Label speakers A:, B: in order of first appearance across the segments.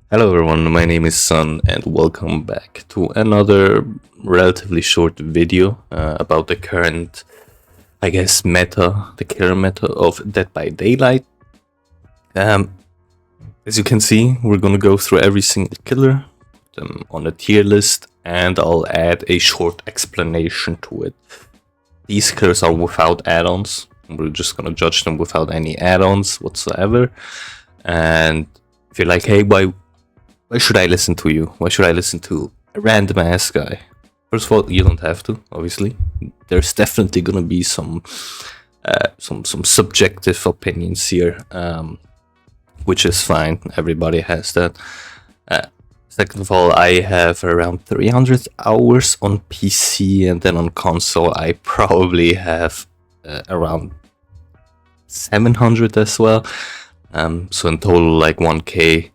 A: Hello everyone, my name is Sun and welcome back to another relatively short video about the current, meta, the killer meta of Dead by Daylight. Um, as you can see, we're gonna go through every single killer, put them on a tier list, and I'll add a short explanation to it. These killers are without add-ons, we're just gonna judge them without any add-ons whatsoever. And if you're like, hey, why should I listen to you? Why should I listen to a random ass guy? First of all, you don't have to, obviously. There's definitely gonna be some subjective opinions here, which is fine. Everybody has that. Second of all, I have around 300 hours on PC, and then on console, I probably have around 700 as well. So in total, like 1K.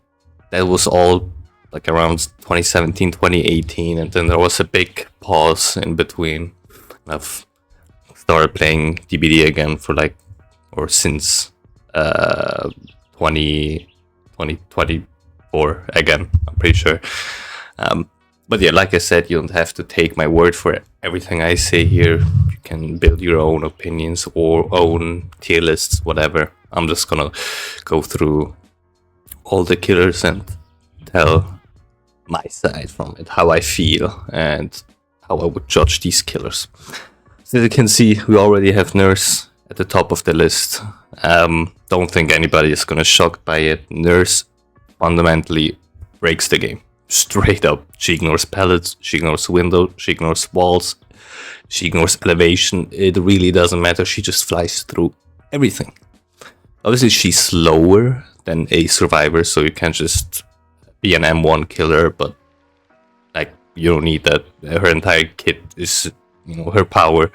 A: That was all like around 2017, 2018, and then there was a big pause in between. I've started playing DBD again since 2024 again, I'm pretty sure. But yeah, like I said, you don't have to take my word for everything I say here. You can build your own opinions or own tier lists, whatever. I'm just gonna go through all the killers and tell my side from it, how I feel and how I would judge these killers. So as you can see, we already have Nurse at the top of the list. Don't think anybody is gonna shocked by it. Nurse fundamentally breaks the game. Straight up. She ignores pellets, she ignores window, she ignores walls, she ignores elevation. It really doesn't matter. She just flies through everything. Obviously, she's slower than a survivor, so you can't just be an M1 killer, but like you don't need that. Her entire kit is, her power.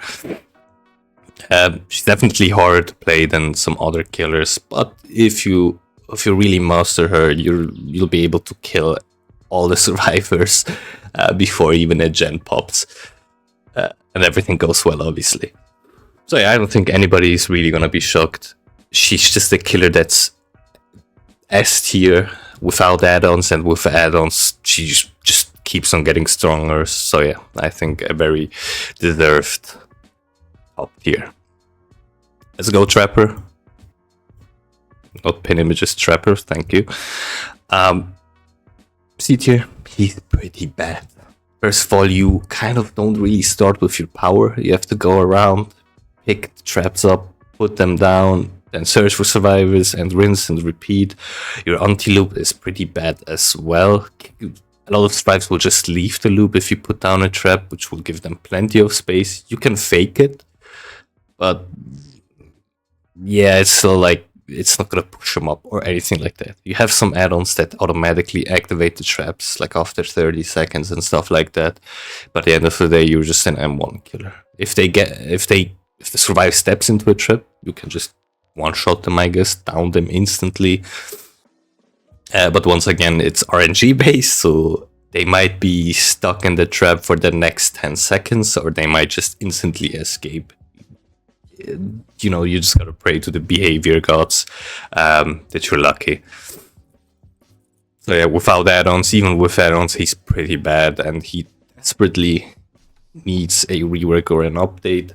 A: She's definitely harder to play than some other killers, but if you really master her, you'll be able to kill all the survivors before even a gen pops, and everything goes well, obviously. So yeah, I don't think anybody is really gonna be shocked. She's just a killer that's S tier without add-ons, and with add-ons she just keeps on getting stronger. So yeah, I think a very deserved top tier. Let's go Trapper. Not pin images, Trapper, thank you. C tier, he's pretty bad. First of all, you kind of don't really start with your power. You have to go around, pick the traps up, put them down, then search for survivors and rinse and repeat. Your anti-loop is pretty bad as well. A lot of survivors will just leave the loop if you put down a trap, which will give them plenty of space. You can fake it, but yeah, it's still like, it's not gonna push them up or anything like that. You have some add-ons that automatically activate the traps, like after 30 seconds and stuff like that. But at the end of the day, you're just an M1 killer. If the survivor steps into a trap, you can just one-shot them, I guess, down them instantly. But once again, it's RNG based, so they might be stuck in the trap for the next 10 seconds, or they might just instantly escape. You just gotta pray to the behavior gods that you're lucky. So yeah, without add-ons, even with add-ons, he's pretty bad, and he desperately needs a rework or an update.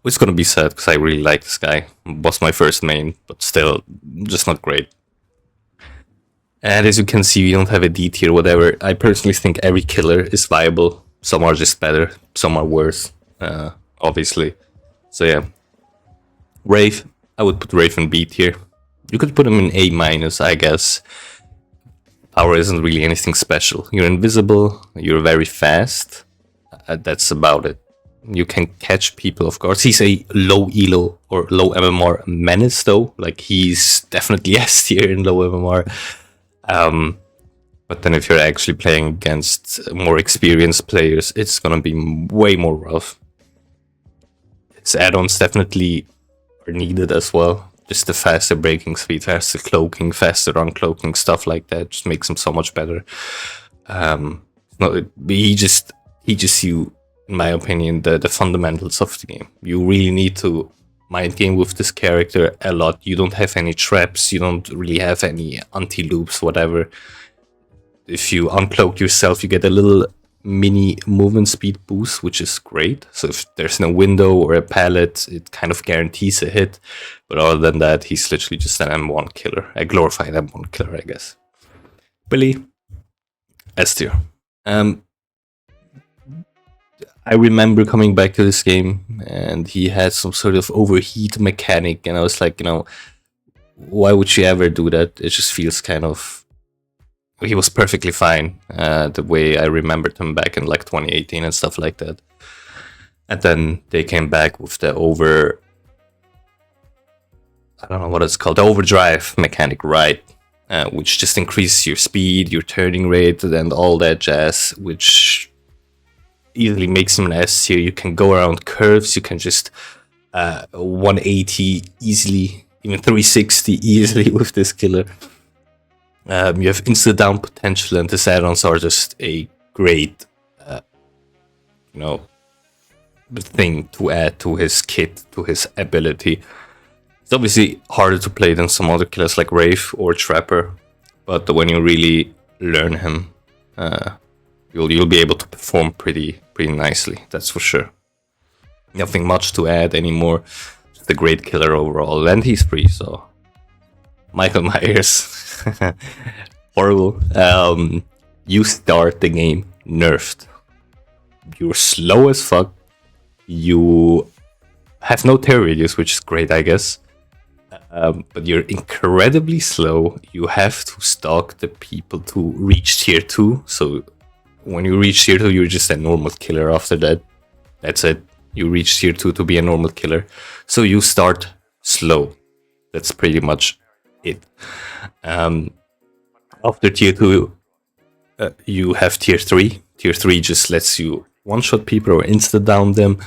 A: Which is gonna be sad, because I really like this guy. Was my first main, but still, just not great. And as you can see, we don't have a D tier, whatever. I personally think every killer is viable. Some are just better, some are worse, obviously. So yeah. Wraith, I would put Wraith in B tier. You could put him in A-, I guess. Power isn't really anything special. You're invisible, you're very fast. That's about it. You can catch people, of course. He's a low elo or low MMR menace, though. Like, he's definitely S tier in low MMR. But then if you're actually playing against more experienced players, it's gonna be way more rough. His add-ons definitely are needed as well. Just the faster breaking speed, faster cloaking, faster uncloaking, stuff like that. Just makes him so much better. He just you, in my opinion, the fundamentals of the game. You really need to mind game with this character a lot. You don't have any traps, you don't really have any anti-loops, whatever. if you uncloak yourself, you get a little mini movement speed boost, which is great. So if there's no window or a pallet, it kind of guarantees a hit. But other than that, he's literally just an M1 killer, a glorified M1 killer, I guess. Billy, S tier. I remember coming back to this game, and he had some sort of overheat mechanic, and I was like, why would you ever do that? It just feels kind of... He was perfectly fine, the way I remembered him back in like 2018 and stuff like that. And then they came back with the I don't know what it's called, the overdrive mechanic, right? Which just increases your speed, your turning rate, and all that jazz, which easily makes him an S tier. You can go around curves, you can just 180 easily, even 360 easily with this killer. You have insta down potential, and his add-ons are just a great, thing to add to his kit, to his ability. It's obviously harder to play than some other killers like Wraith or Trapper, but when you really learn him, you'll be able to perform pretty nicely. That's for sure. Nothing much to add anymore. Just a great killer overall, and he's free, so Michael Myers, horrible. You start the game nerfed. You're slow as fuck. You have no tear radius, which is great, I guess. But you're incredibly slow. You have to stalk the people to reach tier 2. So when you reach tier 2, you're just a normal killer after that. That's it. You reach tier 2 to be a normal killer. So you start slow. That's pretty much it. After tier 2, you have tier 3. Tier 3 just lets you one-shot people or insta-down them.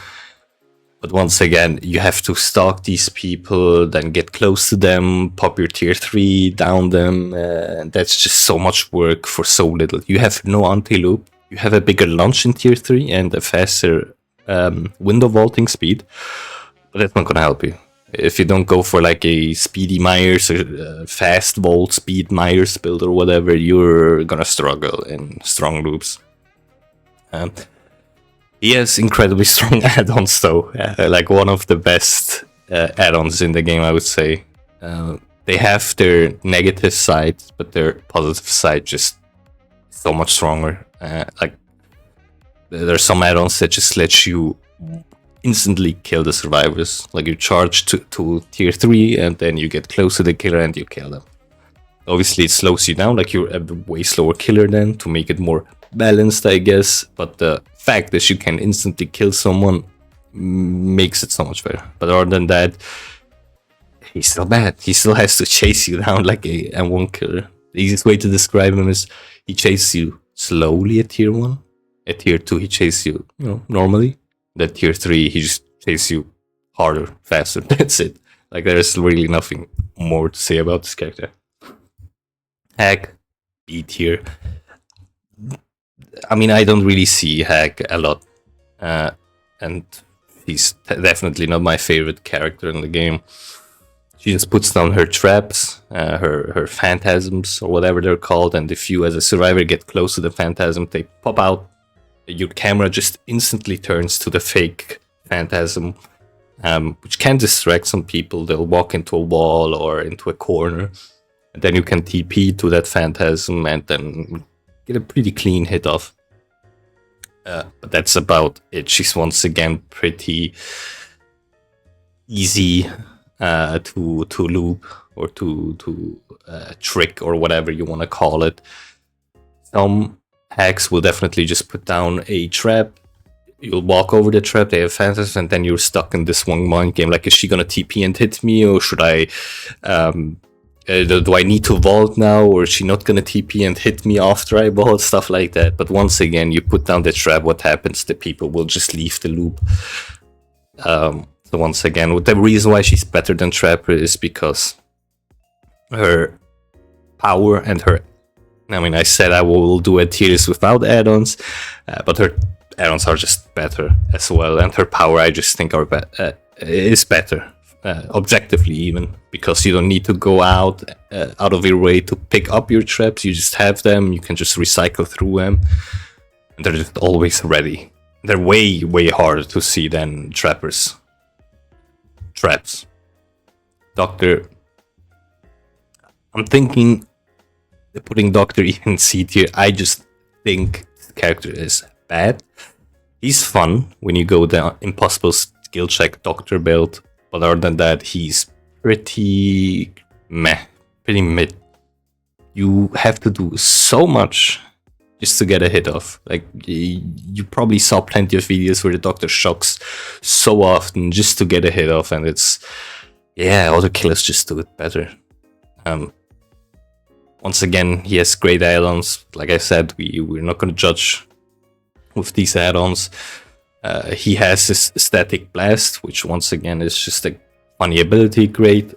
A: But once again, you have to stalk these people, then get close to them, pop your tier 3, down them, and that's just so much work for so little. You have no anti-loop, you have a bigger launch in tier 3 and a faster window vaulting speed, but that's not gonna help you. If you don't go for like a speedy Myers or fast vault speed Myers build or whatever, you're gonna struggle in strong loops. He has incredibly strong add-ons though, like one of the best add-ons in the game, I would say. They have their negative side, but their positive side just so much stronger. Like there's some add-ons that just let you instantly kill the survivors. Like you charge to tier 3 and then you get close to the killer and you kill them. Obviously it slows you down, like you're a way slower killer then, to make it more balanced, I guess, but the fact that you can instantly kill someone makes it so much better. But other than that, he's still bad. He still has to chase you down like a M1 killer. The easiest way to describe him is he chases you slowly at tier 1. At tier 2 he chases you, normally. At tier 3 he just chases you harder, faster. That's it. Like there's really nothing more to say about this character. Hack, B tier. I mean, I don't really see Hack a lot, and he's definitely not my favorite character in the game. She just puts down her traps, her phantasms, or whatever they're called, and if you as a survivor get close to the phantasm, they pop out. Your camera just instantly turns to the fake phantasm, which can distract some people. They'll walk into a wall or into a corner, and then you can TP to that phantasm and then get a pretty clean hit off. But that's about it. She's once again pretty easy to loop or to trick or whatever you want to call it. Some hacks will definitely just put down a trap. You'll walk over the trap, they have phantasms, and then you're stuck in this one mind game. Like, is she gonna TP and hit me, or should I... do I need to vault now, or is she not gonna TP and hit me after I vault? Stuff like that. But once again, you put down the trap, what happens? The people will just leave the loop. So once again, the reason why she's better than Trapper is because her power and her... I mean, I said I will do a tier list without add-ons, but her add-ons are just better as well, and her power I just think is better. objectively even, because you don't need to go out of your way to pick up your traps. You just have them, you can just recycle through them, and they're just always ready. They're way harder to see than traps. Doctor, I'm thinking putting Doctor in C tier. I just think the character is bad. He's fun when you go down impossible skill check Doctor build, but other than that, he's pretty mid. You have to do so much just to get a hit off. Like, you probably saw plenty of videos where the Doctor shocks so often just to get a hit off, and it's, yeah, other killers just do it better. Once again, he has great add-ons. Like I said, we're not going to judge with these add-ons. He has his Static Blast, which once again is just a funny ability, great.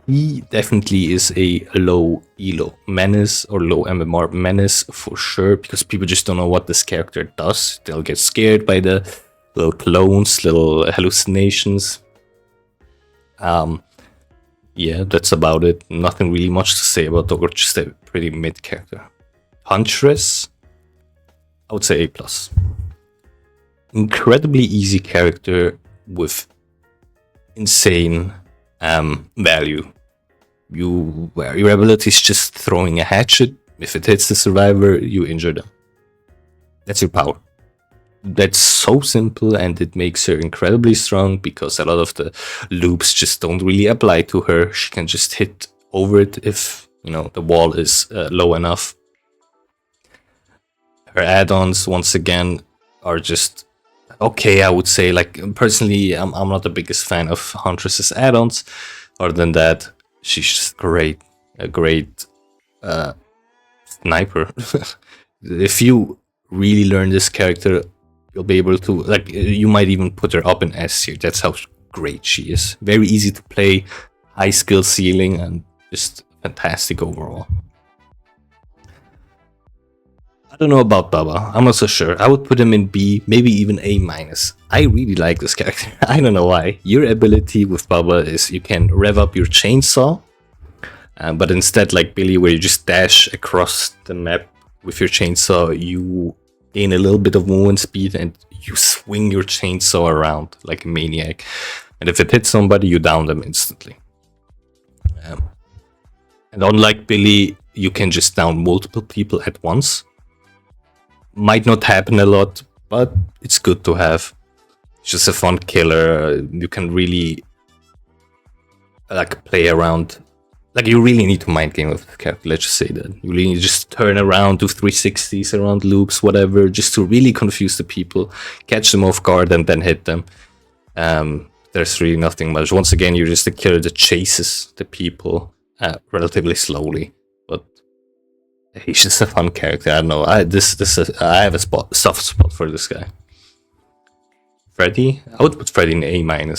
A: He definitely is a low elo menace or low MMR menace for sure, because people just don't know what this character does. They'll get scared by the little clones, little hallucinations. Yeah, that's about it. Nothing really much to say about Dogger, just a pretty mid character. Huntress, I would say A+. Incredibly easy character with insane value. Your ability is just throwing a hatchet. If it hits the survivor, you injure them. That's your power. That's so simple, and it makes her incredibly strong because a lot of the loops just don't really apply to her. She can just hit over it if, you know, the wall is low enough. Her add-ons, once again, are just okay, I would say. Like, personally, I'm not the biggest fan of Huntress's add-ons. Other than that, she's just great. A great sniper. If you really learn this character, you'll be able to, like, you might even put her up in S tier. That's how great she is. Very easy to play, high skill ceiling, and just fantastic overall. I don't know about Baba. I'm not so sure. I would put him in B, maybe even A-. I really like this character. I don't know why. Your ability with Baba is you can rev up your chainsaw, but instead, like Billy, where you just dash across the map with your chainsaw, you gain a little bit of movement speed and you swing your chainsaw around like a maniac. And if it hits somebody, you down them instantly. And unlike Billy, you can just down multiple people at once. Might not happen a lot, but it's good to have. It's just a fun killer. You can really like play around. Like, you really need to mind game with the character, let's just say that. You really need to just turn around, do 360s around loops, whatever, just to really confuse the people, catch them off guard, and then hit them. There's really nothing much. Once again, you're just a killer that chases the people relatively slowly. But he's just a fun character. I don't know. I have a soft spot for this guy. Freddy? I would put Freddy in A-.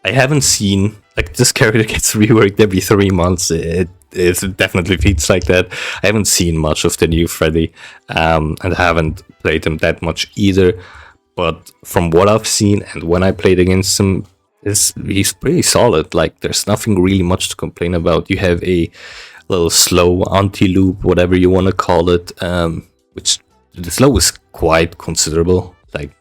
A: I haven't seen, like, this character gets reworked every 3 months. It definitely feels like that. I haven't seen much of the new Freddy, and I haven't played him that much either. But from what I've seen and when I played against him, he's pretty solid. Like, there's nothing really much to complain about. You have a little slow anti-loop, whatever you want to call it, which the slow is quite considerable. Like,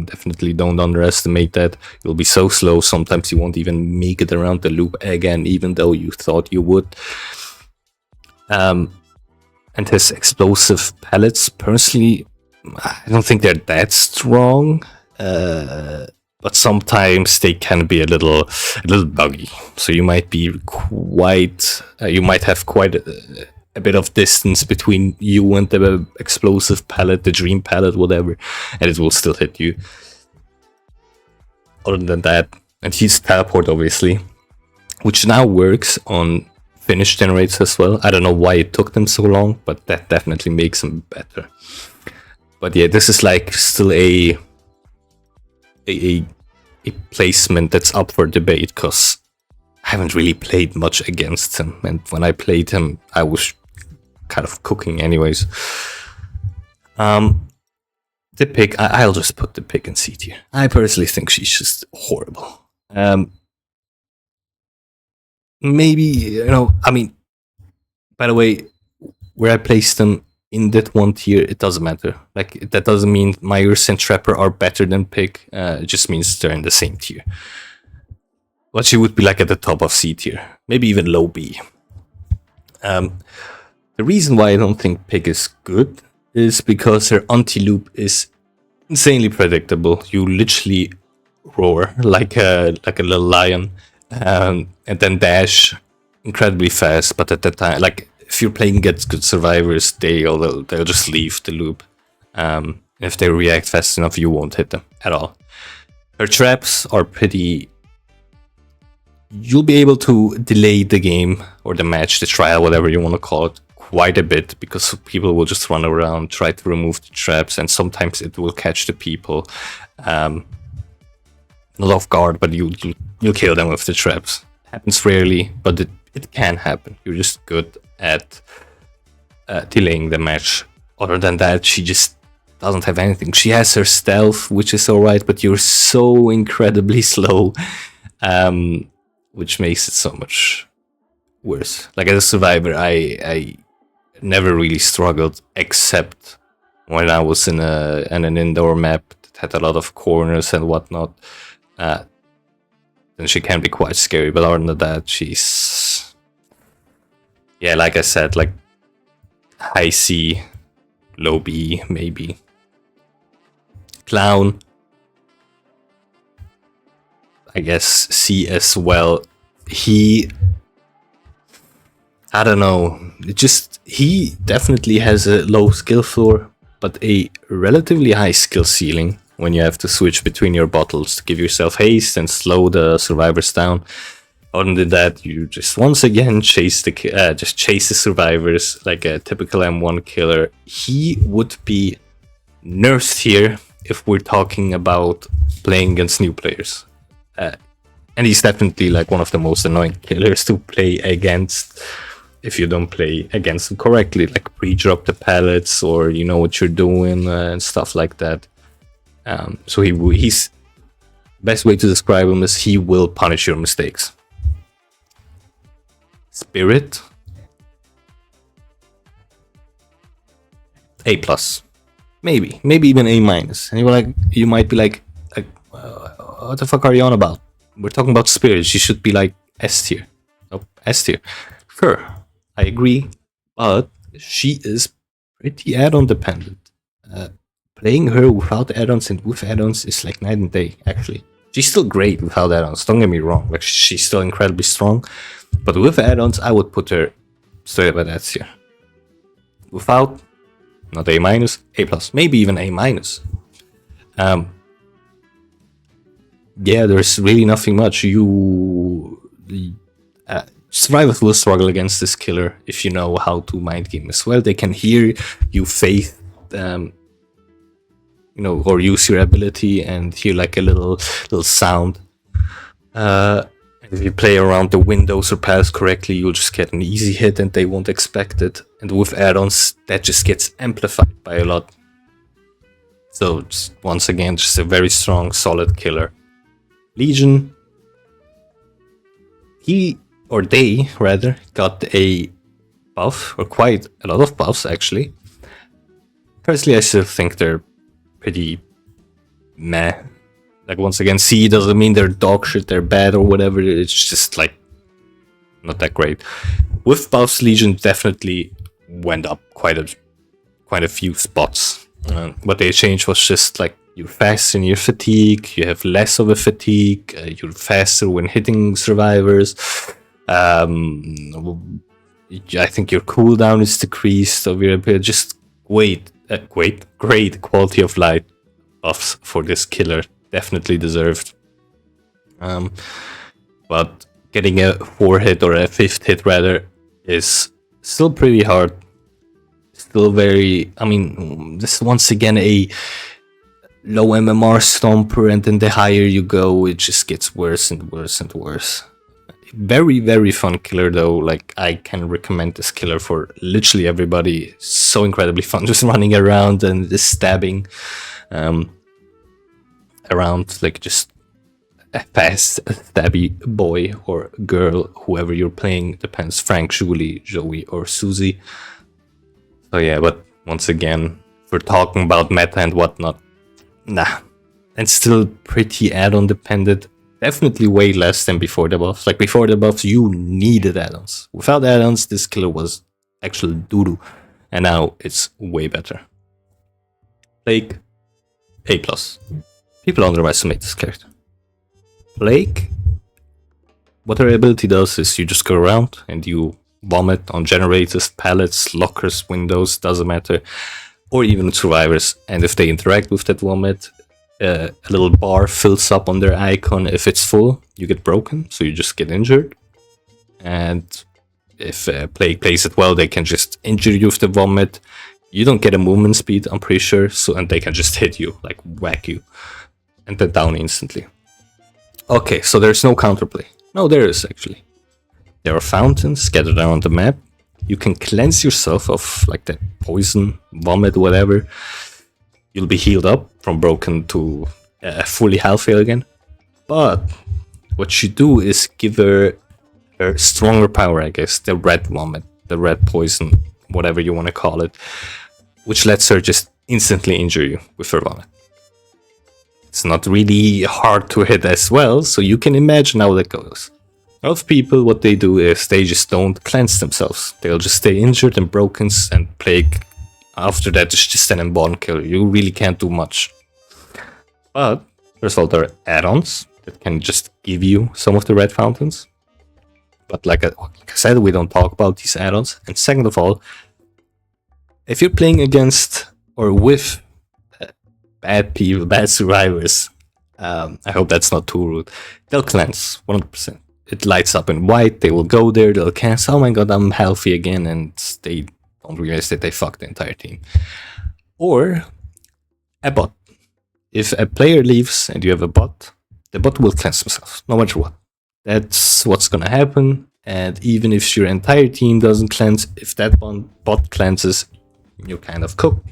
A: definitely don't underestimate that. You'll be so slow, sometimes you won't even make it around the loop again, even though you thought you would. And his explosive pellets, personally, I don't think they're that strong, but sometimes they can be a little buggy. So you might be you might have quite a bit of distance between you and the explosive pallet, the dream pallet, whatever, and it will still hit you. Other than that, and he's teleport, obviously, which now works on finish generates as well. I don't know why it took them so long, but that definitely makes him better. But yeah, this is like still a placement that's up for debate, because I haven't really played much against him, and when I played him, I was kind of cooking anyways. The pig, I'll just put the pig in C tier. I personally think she's just horrible. Um, maybe, I mean, by the way, where I place them in that one tier, it doesn't matter. Like, that doesn't mean Myers and Trapper are better than Pig. It just means they're in the same tier. But she would be like at the top of C tier, maybe even low B. The reason why I don't think Pig is good is because her anti-loop is insanely predictable. You literally roar like a little lion, and then dash incredibly fast. But at that time, like if you're playing against good survivors, they'll just leave the loop. If they react fast enough, you won't hit them at all. Her traps are pretty. You'll be able to delay the game or the match, the trial, whatever you want to call it, quite a bit, because people will just run around, try to remove the traps, and sometimes it will catch the people not off guard, but you'll kill them with the traps. Happens rarely, but it can happen. You're just good at delaying the match. Other than that, she just doesn't have anything. She has her stealth, which is alright, but you're so incredibly slow, which makes it so much worse. Like, as a survivor, I never really struggled, except when I was in an indoor map that had a lot of corners and whatnot. Then she can be quite scary, but other than that, she's, yeah, like I said, like high C, low B, maybe. Clown, I guess C as well. I don't know, he definitely has a low skill floor, but a relatively high skill ceiling when you have to switch between your bottles to give yourself haste and slow the survivors down. Other than that, you just once again chase the survivors like a typical M1 killer. He would be nursed here if we're talking about playing against new players. And he's definitely like one of the most annoying killers to play against if you don't play against him correctly, like pre-drop the pallets or you know what you're doing and stuff like that. So he's best way to describe him is he will punish your mistakes. Spirit, A+, maybe even A-. And you might be like, what the fuck are you on about? We're talking about Spirit. She should be like S tier. Nope, S tier. Sure, I agree, but she is pretty add-on dependent. Playing her without add-ons and with add-ons is like night and day, actually. She's still great without add-ons, don't get me wrong. Like, she's still incredibly strong. But with add-ons, I would put her straight up at S tier. Without, not A-, A+, maybe even A-. Yeah, there's really nothing much. Survivors will struggle against this killer if you know how to mind game as well. They can hear you faith, or use your ability and hear like a little sound. If you play around the windows or paths correctly, you'll just get an easy hit and they won't expect it. And with add-ons, that just gets amplified by a lot. So once again, just a very strong, solid killer. Legion, they got a buff, or quite a lot of buffs actually. Personally, I still think they're pretty meh. Like, once again, C doesn't mean they're dog shit, they're bad or whatever, it's just like not that great. With buffs, Legion definitely went up quite a few spots. What they changed was just like, you're faster in your fatigue, you have less of a fatigue, you're faster when hitting survivors. I think your cooldown is decreased of your ability. Just great quality of life buffs for this killer. Definitely deserved. But getting a 4-hit or a 5th hit rather is still pretty hard. Still very, this is once again a low MMR stomper, and then the higher you go, it just gets worse and worse and worse. Very, very fun killer though. Like, I can recommend this killer for literally everybody. So incredibly fun, just running around and just stabbing around, like just a fast, stabby boy or girl, whoever you're playing. Depends, Frank, Julie, Joey, or Susie. So yeah, but once again, if we're talking about meta and whatnot, nah. And still pretty add-on dependent. Definitely way less than before the buffs. Like before the buffs, you needed add-ons. Without add-ons, this killer was actual doo-doo. And now it's way better. Plague, A+. People underestimate this character. Plague, what her ability does is you just go around and you vomit on generators, pallets, lockers, windows, doesn't matter, or even survivors. And if they interact with that vomit, a little bar fills up on their icon. If it's full, you get broken, so you just get injured. And if Plague plays it well, they can just injure you with the vomit. You don't get a movement speed, I'm pretty sure, so and they can just hit you, like whack you, and then down instantly. Okay, so there's no counterplay. No, there is actually. There are fountains scattered around the map. You can cleanse yourself of like that poison, vomit, whatever. You'll be healed up from broken to fully healthy again. But what you do is give her stronger power, I guess, the red vomit, the red poison, whatever you want to call it, which lets her just instantly injure you with her vomit. It's not really hard to hit as well, so you can imagine how that goes. A lot of people, what they do is they just don't cleanse themselves. They'll just stay injured and broken, and Plague after that is just an unborn killer. You really can't do much. But first of all, there are add-ons that can just give you some of the red fountains. But like I said, we don't talk about these add-ons. And second of all, if you're playing against or with bad people, bad survivors, I hope that's not too rude, they'll cleanse 100%. It lights up in white, they will go there, they'll cancel, oh my god, I'm healthy again, and they don't realize that they fucked the entire team. Or a bot. If a player leaves and you have a bot, the bot will cleanse themselves, no matter what. That's what's gonna happen, and even if your entire team doesn't cleanse, if that one bot cleanses, you kind of cook.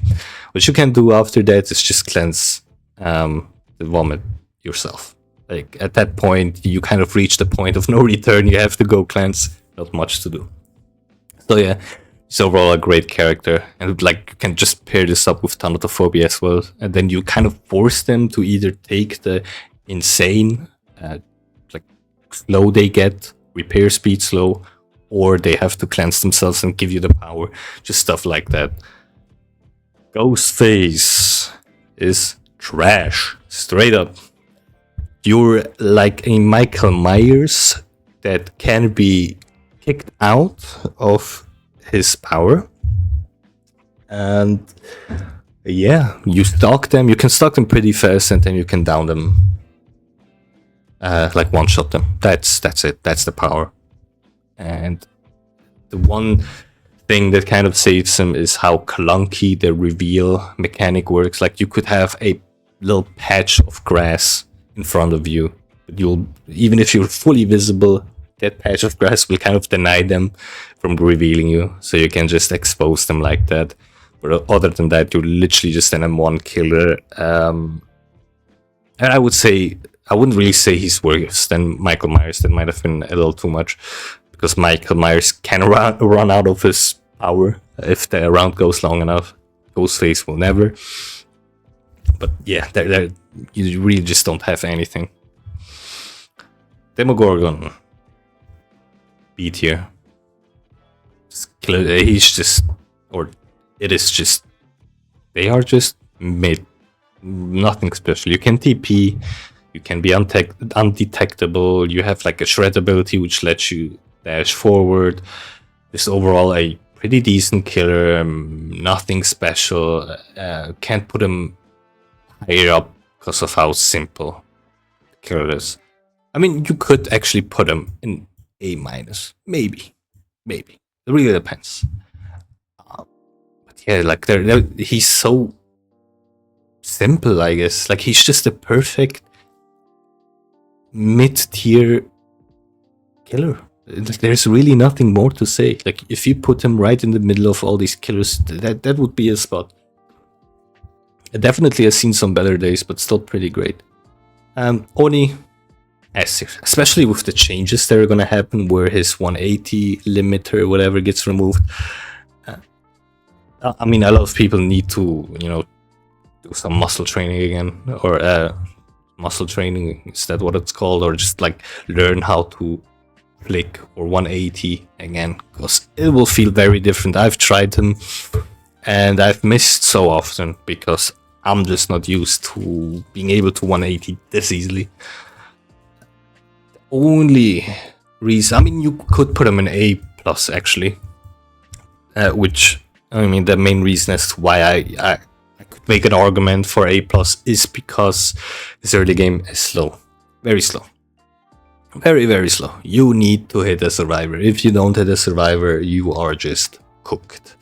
A: What you can do after that is just cleanse the vomit yourself. Like at that point, you kind of reach the point of no return. You have to go cleanse. Not much to do. So yeah, it's overall a great character, and like you can just pair this up with Thanatophobia as well, and then you kind of force them to either take the insane like slow they get, repair speed slow, or they have to cleanse themselves and give you the power. Just stuff like that. Ghostface is trash, straight up. You're like a Michael Myers that can be kicked out of his power. And yeah, you stalk them. You can stalk them pretty fast, and then you can down them. Like one-shot them. That's it. That's the power. And the one thing that kind of saves him is how clunky the reveal mechanic works. Like you could have a little patch of grass in front of you, but you'll, even if you're fully visible, that patch of grass will kind of deny them from revealing you, so you can just expose them like that. But other than that, you're literally just an M1 killer. And I wouldn't really say he's worse than Michael Myers. That might have been a little too much, because Michael Myers can run out of his power if the round goes long enough. Ghostface will never. But yeah, you really just don't have anything. Demogorgon. B tier. He's just, or it is just, they are just made nothing special. You can TP, you can be undetectable, you have like a shred ability which lets you dash forward. This overall a pretty decent killer, nothing special. Can't put him higher up because of how simple the killer is. I mean, you could actually put him in A-, maybe. It really depends. But yeah, like he's so simple, I guess. Like he's just a perfect mid-tier killer. There's really nothing more to say. Like if you put him right in the middle of all these killers, that would be a spot. Definitely has seen some better days, but still pretty great. Oni, S tier, especially with the changes that are gonna happen, where his 180 limiter or whatever gets removed. I mean, a lot of people need to, do some muscle training again, or muscle training, is that what it's called, or just like learn how to flick or 180 again, because it will feel very different. I've tried them and I've missed so often because I'm just not used to being able to 180 this easily. The only reason, I mean, you could put them in A plus actually, which, I mean, the main reason as to why I could make an argument for A plus is because this early game is slow, very slow, very, very slow. You need to hit a survivor. If you don't hit a survivor, you are just cooked.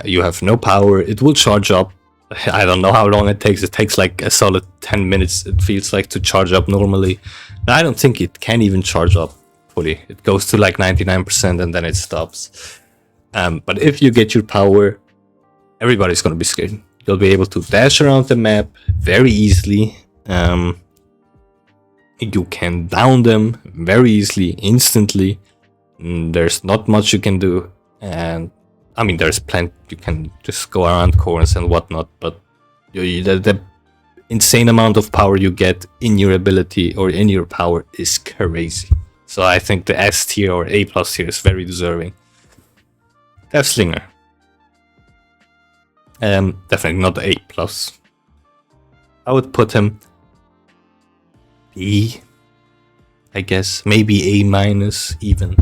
A: You have no power. It will charge up. I don't know how long it takes. It takes like a solid 10 minutes, it feels like, to charge up normally. I don't think it can even charge up fully. It goes to like 99% and then it stops. But if you get your power, everybody's going to be scared. You'll be able to dash around the map very easily. You can down them very easily, instantly. There's not much you can do. And I mean, there's plenty. You can just go around corners and whatnot. But the insane amount of power you get in your ability or in your power is crazy. So I think the S tier or A plus tier is very deserving. Death Slinger. Definitely not A plus. I would put him B, I guess, maybe A minus even.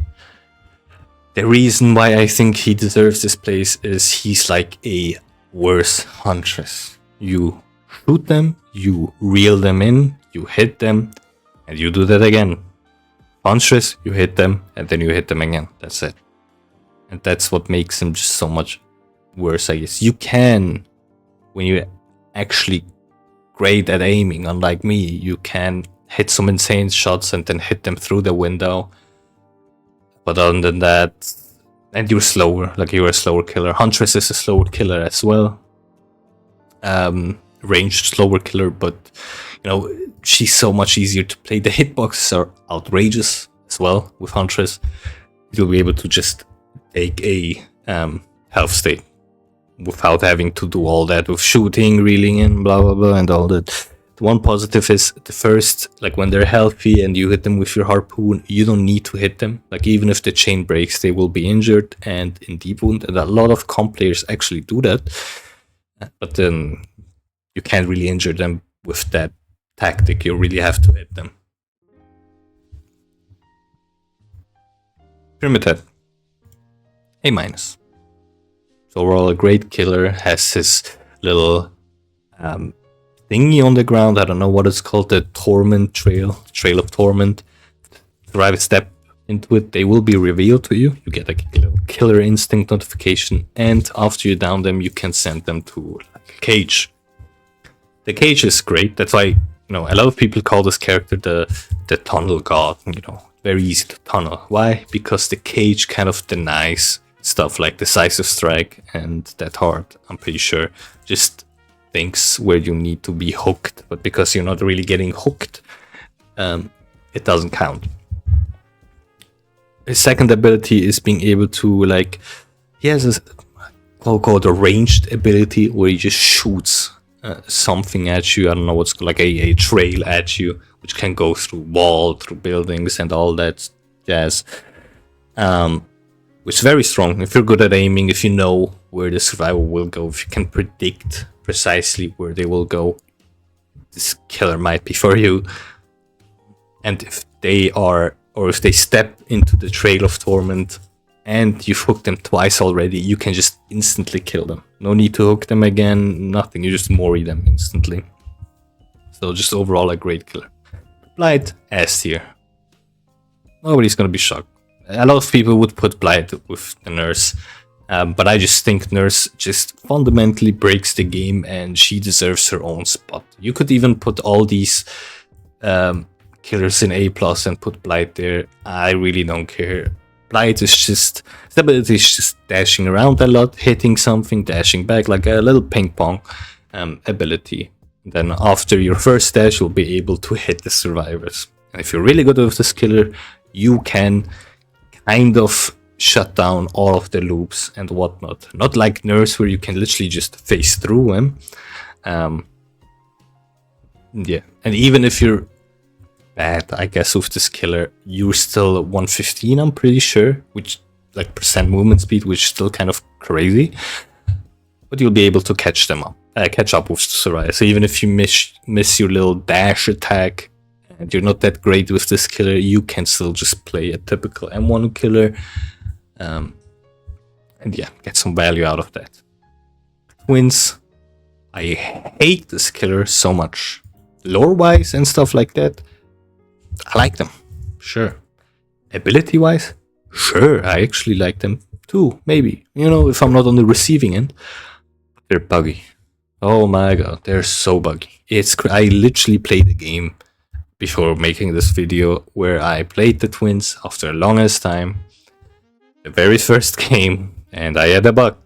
A: The reason why I think he deserves this place is he's like a worse Huntress. You shoot them, you reel them in, you hit them, and you do that again. Huntress, you hit them, and then you hit them again. That's it. And that's what makes him just so much worse, I guess. You can, when you're actually great at aiming, unlike me, you can hit some insane shots and then hit them through the window. But other than that, and you're slower, like you're a slower killer. Huntress is a slower killer as well. Ranged slower killer, but she's so much easier to play. The hitboxes are outrageous as well with Huntress. You'll be able to just take a health state without having to do all that with shooting, reeling in, blah blah blah, and all that. The one positive is the first, like when they're healthy and you hit them with your harpoon, you don't need to hit them. Like even if the chain breaks, they will be injured and in deep wound, and a lot of comp players actually do that. But then you can't really injure them with that tactic. You really have to hit them. Pyramid Head. A minus. So overall, a great killer. Has his little thingy on the ground. I don't know what it's called. The Torment Trail of Torment. Drive a step into it, they will be revealed to you. You get like a little killer instinct notification, and after you down them, you can send them to like a cage. The cage is great. That's why a lot of people call this character the tunnel god. Very easy to tunnel. Why? Because the cage kind of denies stuff like decisive strike and that heart, I'm pretty sure, just thinks where you need to be hooked, but because you're not really getting hooked, it doesn't count. His second ability is being able to, like, he has this called a ranged ability where he just shoots something at you. I don't know what's called, like a trail at you, which can go through wall, through buildings, and all that jazz. Which is very strong. If you're good at aiming, if you know where the survivor will go, if you can predict precisely where they will go, this killer might be for you. And if they are, or if they step into the Trail of Torment and you've hooked them twice already, you can just instantly kill them. No need to hook them again, nothing. You just mori them instantly. So just overall a great killer. Blight, S tier. Nobody's gonna be shocked. A lot of people would put Blight with the Nurse, but I just think Nurse just fundamentally breaks the game and she deserves her own spot. You could even put all these killers in A plus and put Blight there. I really don't care. Blight is just, his ability is just dashing around a lot, hitting something, dashing back, like a little ping pong ability. Then after your first dash, you'll be able to hit the survivors. And if you're really good with this killer, you can kind of shut down all of the loops and whatnot. Not like Nurse, where you can literally just phase through him. Yeah, and even if you're bad, I guess, with this killer, you're still 115, I'm pretty sure, which, like, percent movement speed, which is still kind of crazy. But you'll be able to catch up with Soraya. So even if you miss your little dash attack, and you're not that great with this killer, you can still just play a typical M1 killer, and yeah, get some value out of that. Twins, I hate this killer so much. Lore-wise and stuff like that, I like them, sure. Ability-wise, sure, I actually like them too, maybe. You know, if I'm not on the receiving end. They're buggy. Oh my god, they're so buggy. I literally played a game before making this video where I played the twins after the longest time. The very first game, and I had a bug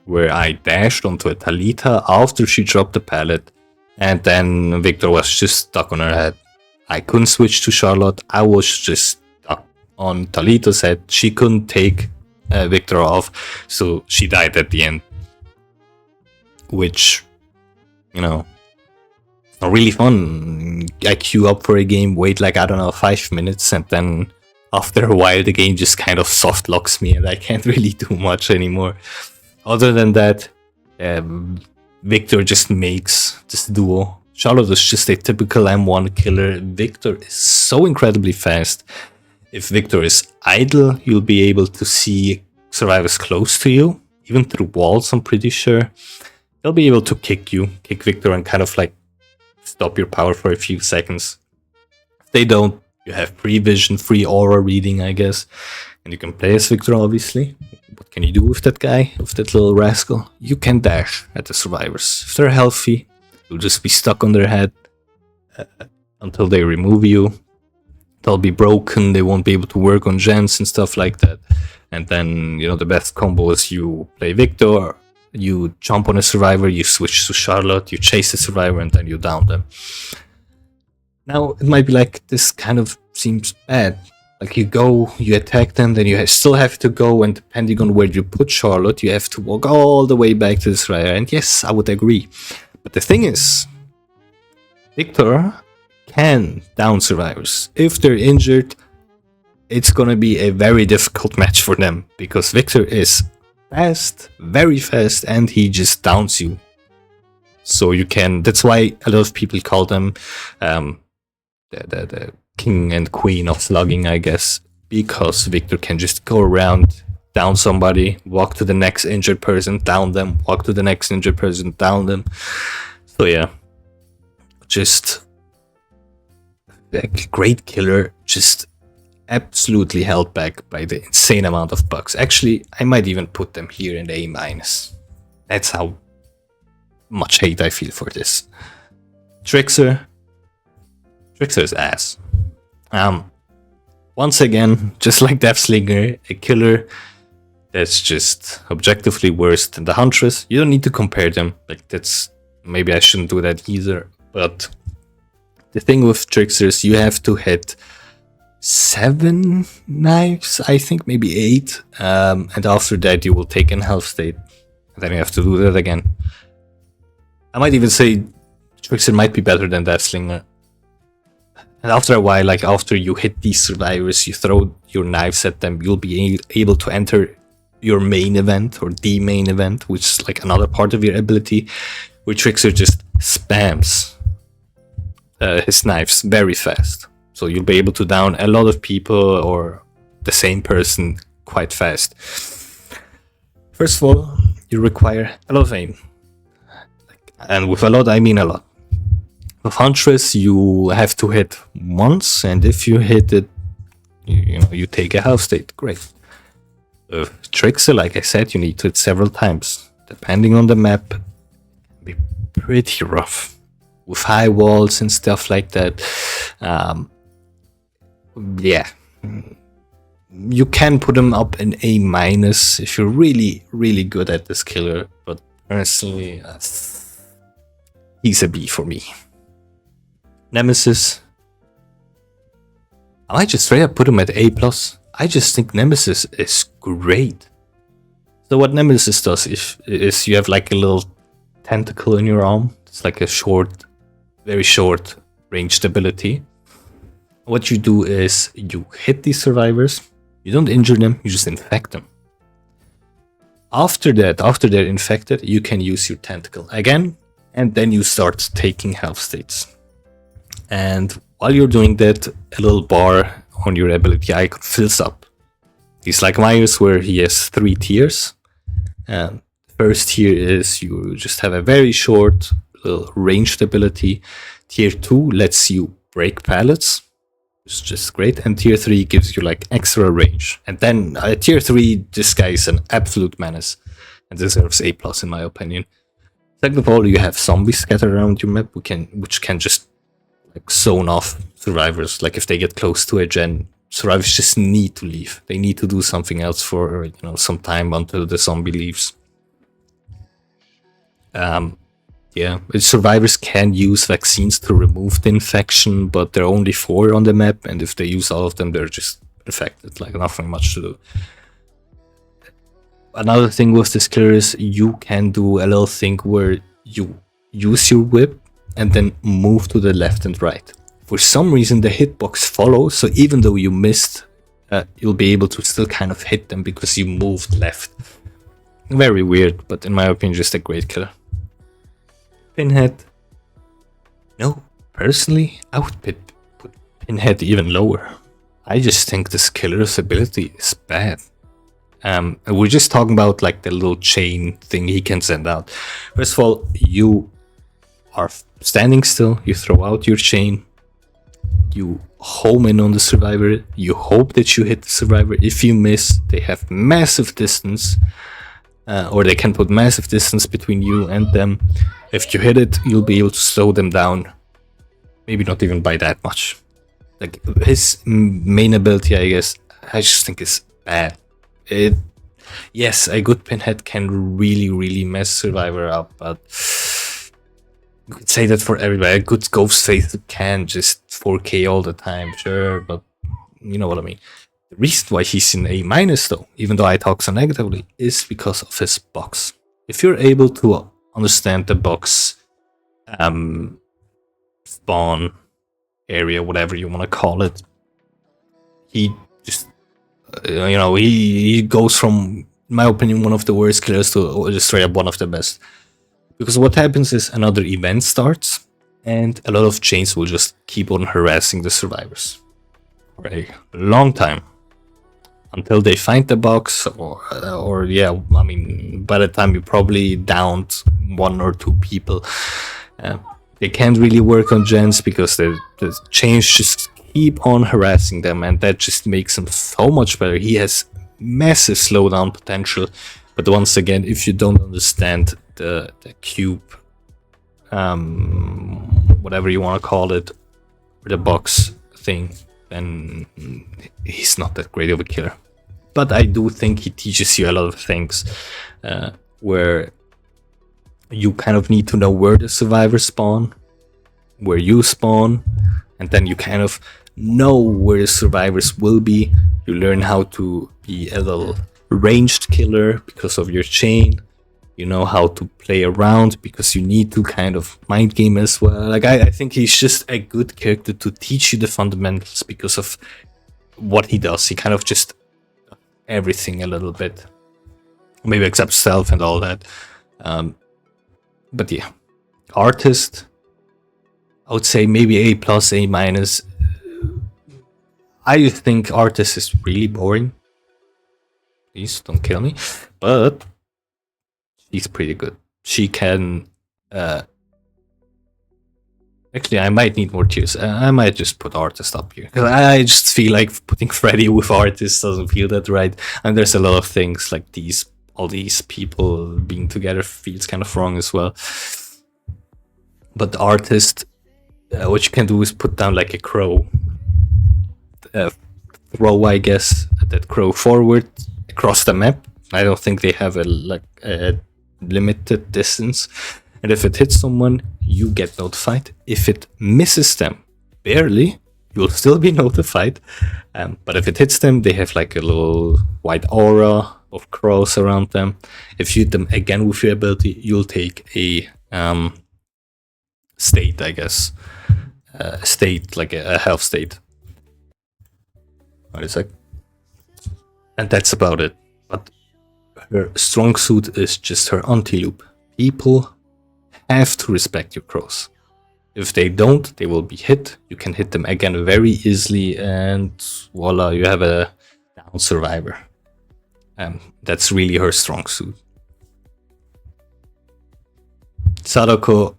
A: where I dashed onto a Talita after she dropped the pallet, and then Victor was just stuck on her head. I couldn't switch to Charlotte, I was just stuck on Talita's head. She couldn't take Victor off, so she died at the end. Which, you know, not really fun. I queue up for a game, wait like, I don't know, 5 minutes, and then after a while the game just kind of soft locks me and I can't really do much anymore. Other than that, Victor just makes this duo. Charlotte is just a typical M1 killer. Victor is so incredibly fast. If Victor is idle, you'll be able to see survivors close to you, even through walls, I'm pretty sure. They'll be able to kick Victor, and kind of like stop your power for a few seconds. If they don't, you have free vision, free aura reading, I guess. And you can play as Victor, obviously. What can you do with that guy, with that little rascal? You can dash at the survivors. If they're healthy, you'll just be stuck on their head until they remove you. They'll be broken, they won't be able to work on gens and stuff like that. And then, you know, the best combo is you play Victor, you jump on a survivor, you switch to Charlotte, you chase the survivor, and then you down them. Now, it might be like, this kind of seems bad. Like, you go, you attack them, then you still have to go, and depending on where you put Charlotte, you have to walk all the way back to the survivor. And yes, I would agree. But the thing is, Victor can down survivors. If they're injured, it's gonna be a very difficult match for them, because Victor is fast, very fast, and he just downs you. So you can, that's why a lot of people call them the king and queen of slugging, I guess, because Victor can just go around, down somebody, walk to the next injured person, down them, walk to the next injured person, down them. So yeah, just a great killer, just absolutely held back by the insane amount of bugs. Actually, I might even put them here in A-. That's how much hate I feel for this. Trickster is ass. Once again, just like Deathslinger, a killer that's just objectively worse than the Huntress. You don't need to compare them. Like, that's, maybe I shouldn't do that either. But the thing with Tricksters, you have to hit 7 knives, I think, maybe 8. And after that, you will take in health state. And then you have to do that again. I might even say Trickster might be better than Deathslinger. And after a while, like after you hit these survivors, you throw your knives at them, you'll be able to enter your main event, or the main event, which is like another part of your ability, where Trickster just spams his knives very fast. So you'll be able to down a lot of people, or the same person, quite fast. First of all, you require a lot of aim. And with a lot, I mean a lot. With Huntress, you have to hit once, and if you hit it, you take a health state. Great. With Trickster, like I said, you need to hit several times. Depending on the map, it can be pretty rough. With high walls and stuff like that. Yeah. You can put him up in A- if you're really, really good at this killer. But personally, he's a B for me. Nemesis. I might just straight up put him at A+. I just think Nemesis is great. So what Nemesis does is you have like a little tentacle in your arm. It's like a short, very short ranged ability. What you do is you hit these survivors, you don't injure them, you just infect them. After that, after they're infected, you can use your tentacle again, and then you start taking health states. And while you're doing that, a little bar on your ability icon fills up. He's like Myers, where he has 3 tiers. First tier is you just have a very short little ranged ability. Tier 2 lets you break pallets, which is just great. And tier 3 gives you like extra range. And then tier 3, this guy is an absolute menace and deserves A+ in my opinion. Second of all, you have zombies scattered around your map, which can just like zone off survivors. Like if they get close to a gen, survivors just need to leave. They need to do something else for some time until the zombie leaves. Yeah, survivors can use vaccines to remove the infection, but there are only 4 on the map, and if they use all of them, they're just infected. Like nothing much to do. Another thing with this killer is you can do a little thing where you use your whip and then move to the left and right. For some reason, the hitbox follows, so even though you missed, you'll be able to still kind of hit them because you moved left. Very weird, but in my opinion, just a great killer. Pinhead. No, personally, I would put Pinhead even lower. I just think this killer's ability is bad. We're just talking about like the little chain thing he can send out. First of all, you are standing still, you throw out your chain, you home in on the survivor, you hope that you hit the survivor. If you miss, they have massive distance, or they can put massive distance between you and them. If you hit it, you'll be able to slow them down. Maybe not even by that much. Like his main ability, I guess, I just think is bad. Yes, a good Pinhead can really mess survivor up, but you could say that for everybody. A good Ghostface can just 4K all the time, sure, but you know what I mean. The reason why he's in A- though, even though I talk so negatively, is because of his box. If you're able to understand the box spawn area, whatever you want to call it, he just he goes from, in my opinion, one of the worst killers to just straight up one of the best. Because what happens is another event starts, and a lot of chains will just keep on harassing the survivors for a long time until they find the box, or yeah, I mean, by the time you probably downed 1 or 2 people, they can't really work on gens because the chains just keep on harassing them, and that just makes him so much better. He has massive slowdown potential, but once again, if you don't understand the cube, whatever you want to call it, or the box thing, then he's not that great of a killer. But I do think he teaches you a lot of things, where you kind of need to know where the survivors spawn, where you spawn, and then you kind of know where the survivors will be. You learn how to be a little ranged killer because of your chain. You know how to play around because you need to kind of mind game as well. Like I think he's just a good character to teach you the fundamentals because of what he does. He kind of just everything a little bit, maybe except stealth and all that. But yeah, artist, I would say maybe A+, A-. I think artist is really boring. Please don't kill me, but she's pretty good. She can actually, I might need more tiers. I might just put artist up here, because I just feel like putting Freddy with artist doesn't feel that right. And there's a lot of things like all these people being together feels kind of wrong as well. But the artist, what you can do is put down like a crow, throw, I guess, that crow forward across the map. I don't think they have a limited distance, and if it hits someone, you get notified. If it misses them barely, you'll still be notified. But if it hits them, they have like a little white aura of crows around them. If you hit them again with your ability, you'll take a state, I guess. State, like a health state. Wait a sec. And that's about it. But her strong suit is just her anti-loop. People have to respect your crows. If they don't, they will be hit. You can hit them again very easily, and voila, you have a down survivor. That's really her strong suit. Sadako.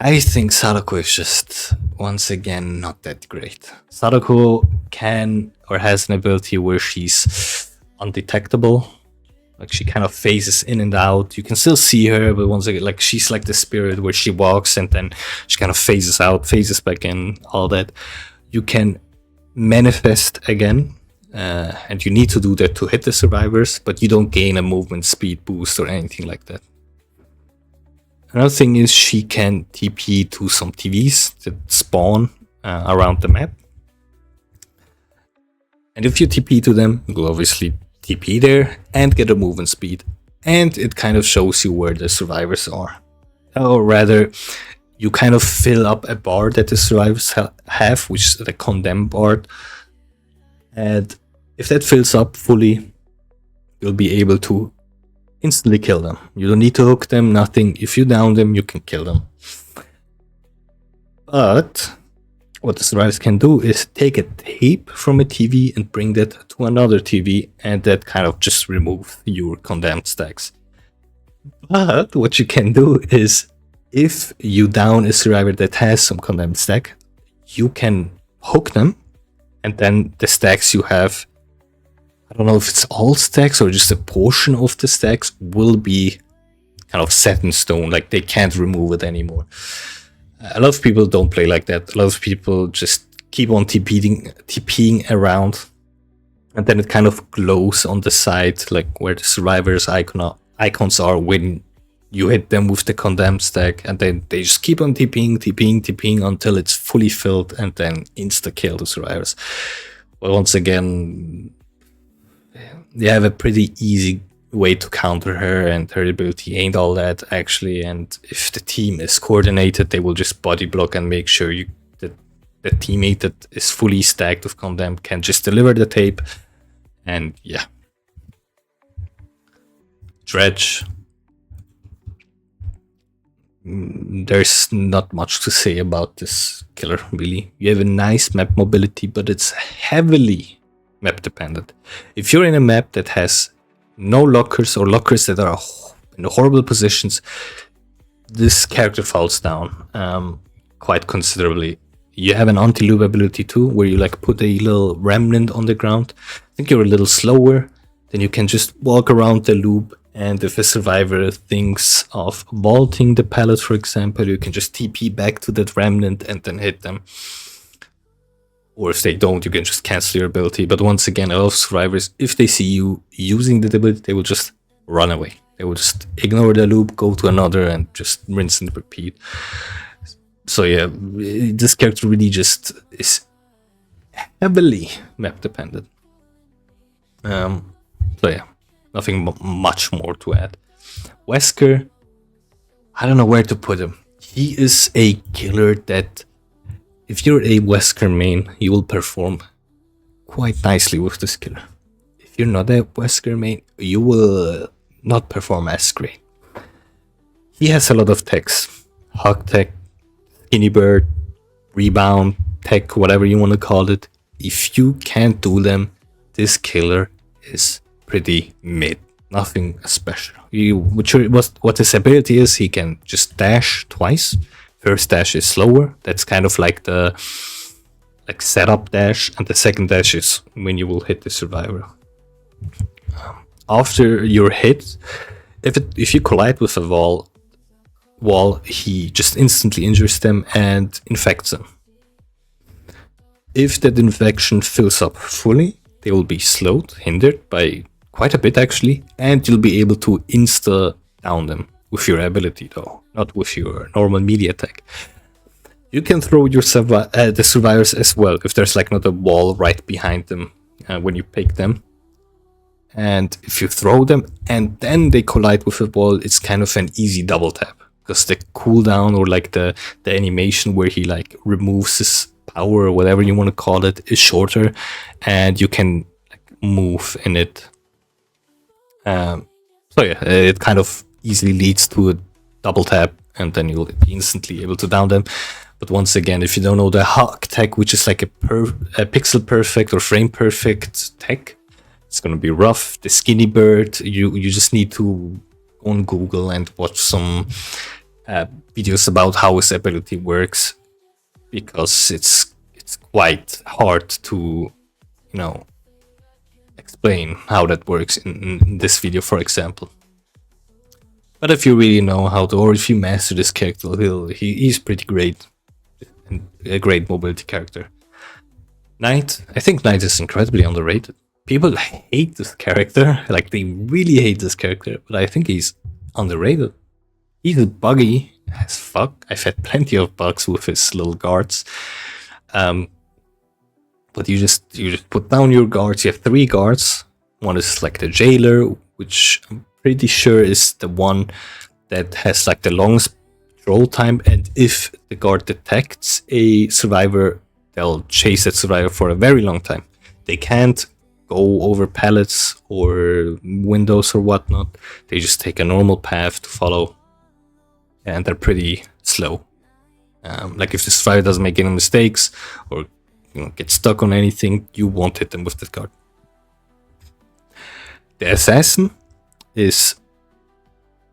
A: I think Sadako is just, once again, not that great. Sadako can or has an ability where she's undetectable. Like she kind of phases in and out. You can still see her, but once again, like she's like the spirit where she walks and then she kind of phases out, phases back in, all that. You can manifest again, and you need to do that to hit the survivors, but you don't gain a movement speed boost or anything like that. Another thing is she can TP to some TVs that spawn around the map. And if you TP to them, you'll obviously TP there and get a movement speed. And it kind of shows you where the survivors are. Or rather, you kind of fill up a bar that the survivors have, which is the condemn bar. And if that fills up fully, you'll be able to instantly kill them. You don't need to hook them, nothing. If you down them, you can kill them. But what the survivors can do is take a tape from a TV and bring that to another TV, and that kind of just removes your condemned stacks. But what you can do is, if you down a survivor that has some condemned stack, you can hook them, and then the stacks you have, I don't know if it's all stacks or just a portion of the stacks, will be kind of set in stone, like they can't remove it anymore. A lot of people don't play like that. A lot of people just keep on TPing around, and then it kind of glows on the side, like where the survivors icons are when you hit them with the condemned stack, and then they just keep on TPing until it's fully filled, and then insta-kill the survivors. But once again, they have a pretty easy way to counter her, and her ability ain't all that actually. And if the team is coordinated, they will just body block and make sure that the teammate that is fully stacked with condemn can just deliver the tape. And yeah, Dredge, there's not much to say about this killer really. You have a nice map mobility, but it's heavily map dependent. If you're in a map that has no lockers or lockers that are in horrible positions, this character falls down quite considerably. You have an anti-loop ability too, where you like put a little remnant on the ground. I think you're a little slower, then you can just walk around the loop, and if a survivor thinks of vaulting the pallet, for example, you can just TP back to that remnant and then hit them. Or if they don't, you can just cancel your ability. But once again, a lot of survivors, if they see you using the ability, they will just run away. They will just ignore the loop, go to another, and just rinse and repeat. So yeah, this character really just is heavily map dependent. So yeah, nothing much more to add. Wesker, I don't know where to put him. He is a killer that, if you're a Wesker main, you will perform quite nicely with this killer. If you're not a Wesker main, you will not perform as great. He has a lot of techs. Hug tech, skinny bird, rebound tech, whatever you want to call it. If you can't do them, this killer is pretty mid. Nothing special. What his ability is, he can just dash twice. First dash is slower. That's kind of like the setup dash, and the second dash is when you will hit the survivor. After you're hit, if you collide with a wall, he just instantly injures them and infects them. If that infection fills up fully, they will be slowed, hindered by quite a bit actually, and you'll be able to insta down them with your ability though, not with your normal melee attack. You can throw your the survivors as well if there's like not a wall right behind them when you pick them. And if you throw them and then they collide with a wall, it's kind of an easy double tap because the cooldown or like the animation where he like removes his power or whatever you want to call it is shorter, and you can like move in it. So yeah, it kind of easily leads to a double tap, and then you'll be instantly able to down them. But once again, if you don't know the hug tech, which is like a pixel perfect or frame perfect tech, it's gonna be rough. The skinny bird, you just need to go on Google and watch some videos about how his ability works, because it's quite hard to, you know, explain how that works in this video, for example. But if you really know how to, or if you master this character, he's pretty great, and a great mobility character. Knight, I think Knight is incredibly underrated. People hate this character, like they really hate this character, but I think he's underrated. He's buggy as fuck. I've had plenty of bugs with his little guards. But you just put down your guards. You have 3 guards. One is like the jailer, which I'm pretty sure is the one that has like the longest roll time, and if the guard detects a survivor, they'll chase that survivor for a very long time. They can't go over pallets or windows or whatnot. They just take a normal path to follow, and they're pretty slow. Like if the survivor doesn't make any mistakes or get stuck on anything, you won't hit them with that guard. The assassin is,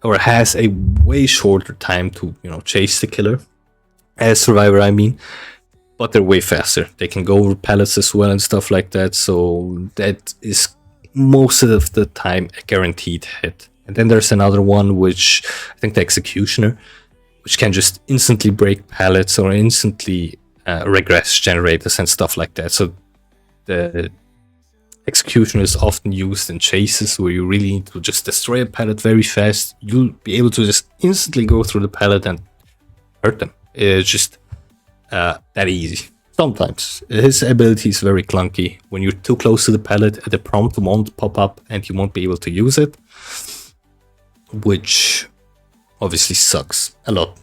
A: or has, a way shorter time to chase the killer, as survivor I mean, but they're way faster. They can go over pallets as well and stuff like that, so that is most of the time a guaranteed hit. And then there's another one, which I think the executioner, which can just instantly break pallets or instantly regress generators and stuff like that. So the executioner is often used in chases where you really need to just destroy a pallet very fast. You'll be able to just instantly go through the pallet and hurt them. It's just that easy. Sometimes his ability is very clunky. When you're too close to the pallet, the prompt won't pop up and you won't be able to use it, which obviously sucks a lot.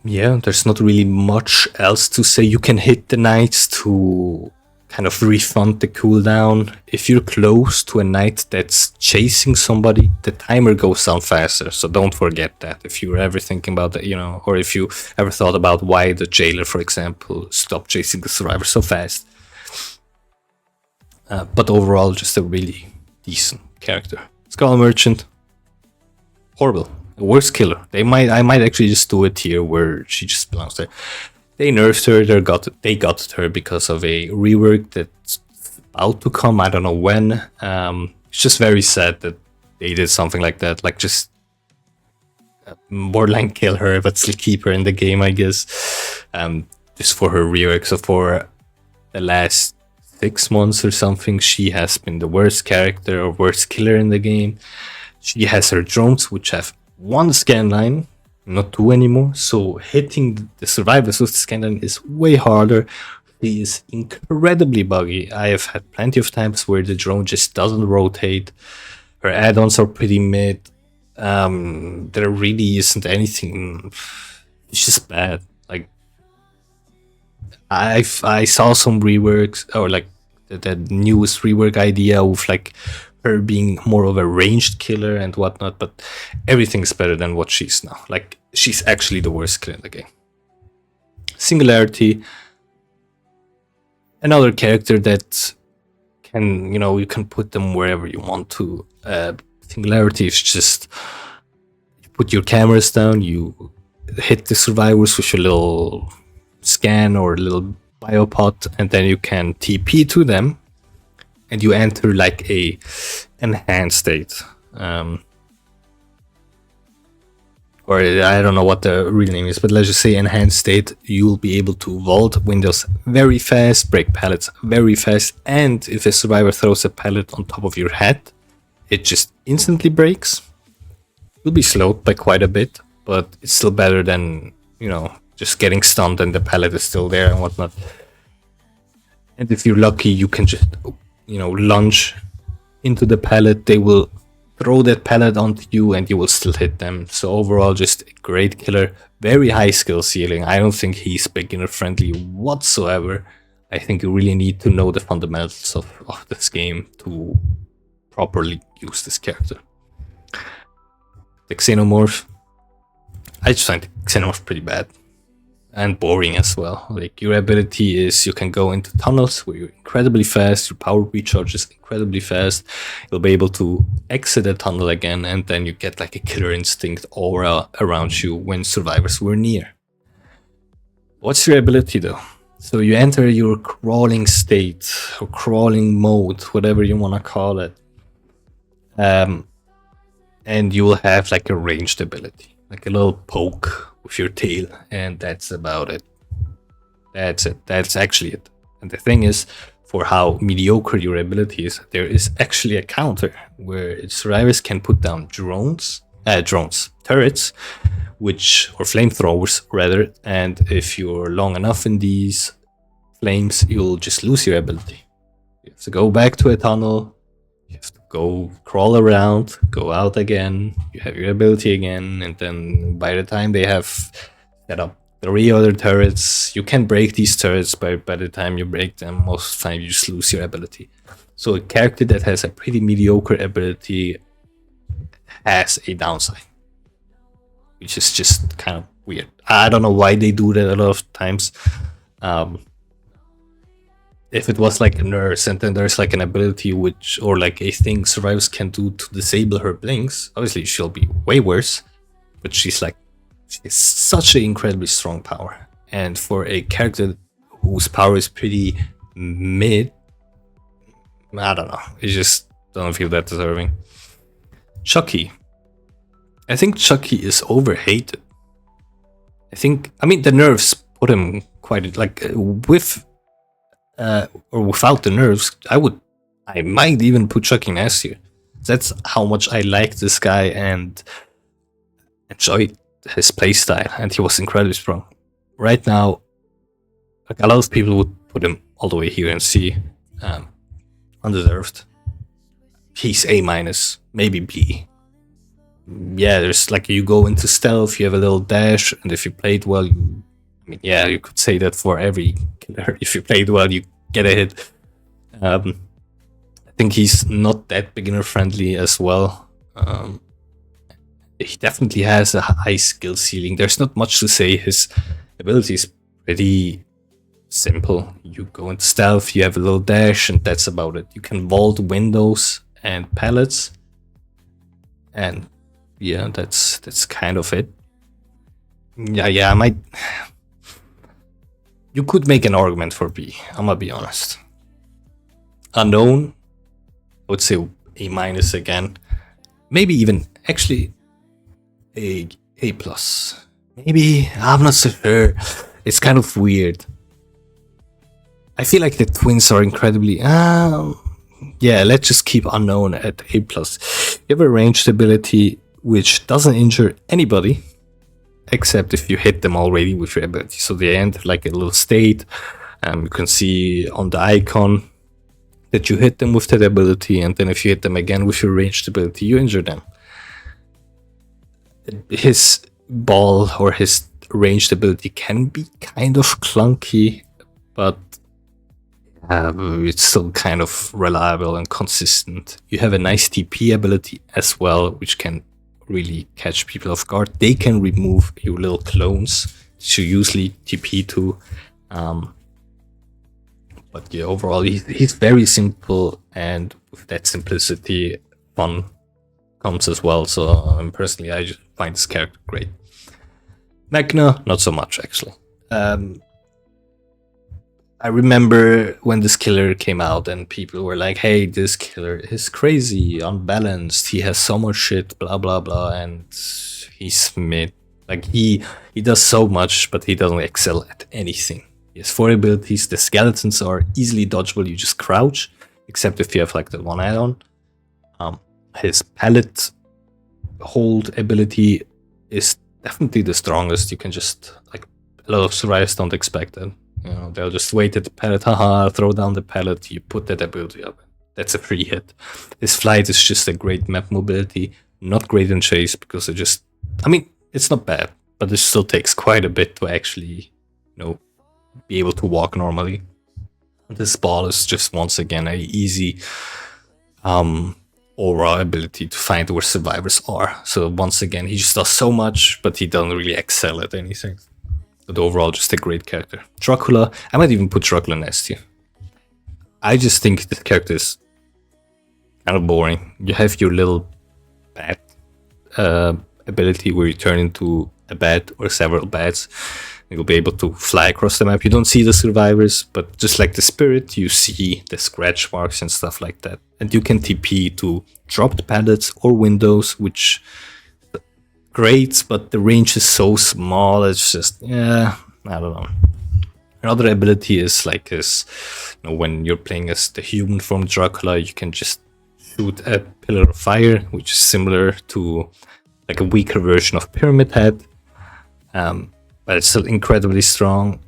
A: Yeah, there's not really much else to say. You can hit the knights to kind of refund the cooldown. If you're close to a knight that's chasing somebody, the timer goes down faster, so don't forget that. If you're ever thinking about that, or if you ever thought about why the jailer, for example, stopped chasing the survivor so fast. But overall, just a really decent character. Skull Merchant, horrible. Worst killer. I might actually just do it here where she just belongs there. They nerfed her. They got her because of a rework that's about to come. I don't know when. It's just very sad that they did something like that. Like just borderline kill her, but still keep her in the game, I guess. Just for her rework. So for the last 6 months or something, she has been the worst character or worst killer in the game. She has her drones, which have 1 scan line, not 2 anymore, so hitting the survivors with the scan line is way harder. She is incredibly buggy. I have had plenty of times where the drone just doesn't rotate. Her add-ons are pretty mid. There really isn't anything. It's just bad. Like I saw some reworks, or like the newest rework idea with like her being more of a ranged killer and whatnot, but everything's better than what she's now. Like, she's actually the worst killer in the game. Singularity, another character that can, you can put them wherever you want to. Singularity is just, you put your cameras down, you hit the survivors with your little scan or little biopod, and then you can TP to them, and you enter like a enhanced state. Or I don't know what the real name is, but let's just say enhanced state. You'll be able to vault windows very fast, break pallets very fast, and if a survivor throws a pallet on top of your head, it just instantly breaks. You'll be slowed by quite a bit, but it's still better than, just getting stunned and the pallet is still there and whatnot. And if you're lucky, you can just, lunge into the pallet. They will throw that pallet onto you and you will still hit them. So overall, just a great killer. Very high skill ceiling. I don't think he's beginner friendly whatsoever. I think you really need to know the fundamentals of this game to properly use this character. The Xenomorph. I just find the Xenomorph pretty bad. And boring as well. Like, your ability is you can go into tunnels where you're incredibly fast, your power recharges incredibly fast, you'll be able to exit a tunnel again, and then you get like a killer instinct aura around you when survivors were near. What's your ability though? So you enter your crawling state, or crawling mode, whatever you want to call it. And you will have like a ranged ability, like a little poke with your tail, and that's about it. That's it. That's actually it. And the thing is, for how mediocre your ability is, there is actually a counter where survivors can put down turrets, or flamethrowers rather, and if you're long enough in these flames, you'll just lose your ability. You have to go back to a tunnel, you have to go crawl around, go out again, you have your ability again, and then by the time they have set up 3 other turrets, you can break these turrets, but by the time you break them, most of the time you just lose your ability. So a character that has a pretty mediocre ability has a downside, which is just kind of weird. I don't know why they do that a lot of times. If it was like a nurse and then there's like an ability or like a thing survivors can do to disable her blinks, obviously she'll be way worse, but she has such an incredibly strong power. And for a character whose power is pretty mid, I don't know, I just don't feel that deserving. Chucky. I think Chucky is overhated. The nerfs put him quite, like, with or without the nerfs, I might even put Chucky in S tier. That's how much I like this guy and enjoyed his playstyle, and he was incredibly strong. Right now, like, a lot of people would put him all the way here in C. Undeserved. He's A-, maybe B. Yeah, there's like, you go into stealth, you have a little dash, and if you played well, you could say that for every killer. If you played well, you get a hit. I think he's not that beginner friendly as well. He definitely has a high skill ceiling. There's not much to say. His ability is pretty simple. You go into stealth, you have a little dash, and that's about it. You can vault windows and pallets, and yeah, that's kind of it. Yeah, I might. You could make an argument for B, I'm gonna be honest. Unknown, I would say A- again. Maybe even, actually, A+. Maybe, I'm not so sure. It's kind of weird. I feel like the twins are incredibly... yeah, let's just keep Unknown at A+. You have a ranged ability which doesn't injure anybody, except if you hit them already with your ability. So they enter like a little state. You can see on the icon that you hit them with that ability, and then if you hit them again with your ranged ability, you injure them. His ball or his ranged ability can be kind of clunky, but it's still kind of reliable and consistent. You have a nice TP ability as well, which can really catch people off guard. They can remove your little clones that you usually TP to. But yeah, overall, he's very simple, and with that simplicity, fun comes as well. So personally, I just find this character great. Magna, not so much actually. I remember when this killer came out and people were like, hey, this killer is crazy, unbalanced, he has so much shit, blah blah blah, and he's mid. Like, he does so much, but he doesn't excel at anything. He has 4 abilities, the skeletons are easily dodgeable, you just crouch, except if you have like the one add-on. His pallet hold ability is definitely the strongest. You can just, like, a lot of survivors don't expect it. They'll just wait at the pallet, haha, throw down the pallet, you put that ability up. That's a free hit. His flight is just a great map mobility, not great in chase because it's not bad, but it still takes quite a bit to actually, be able to walk normally. This ball is just once again a easy aura ability to find where survivors are. So once again, he just does so much, but he doesn't really excel at anything. But overall, just a great character. Dracula, I might even put Dracula next here. I just think this character is kind of boring. You have your little bat ability where you turn into a bat or several bats. You'll be able to fly across the map. You don't see the survivors, but just like the spirit, you see the scratch marks and stuff like that. And you can TP to dropped pallets or windows, which great, but the range is so small. It's just, I don't know. Another ability is like this, when you're playing as the human form Dracula, you can just shoot a pillar of fire, which is similar to like a weaker version of Pyramid Head. But it's still incredibly strong.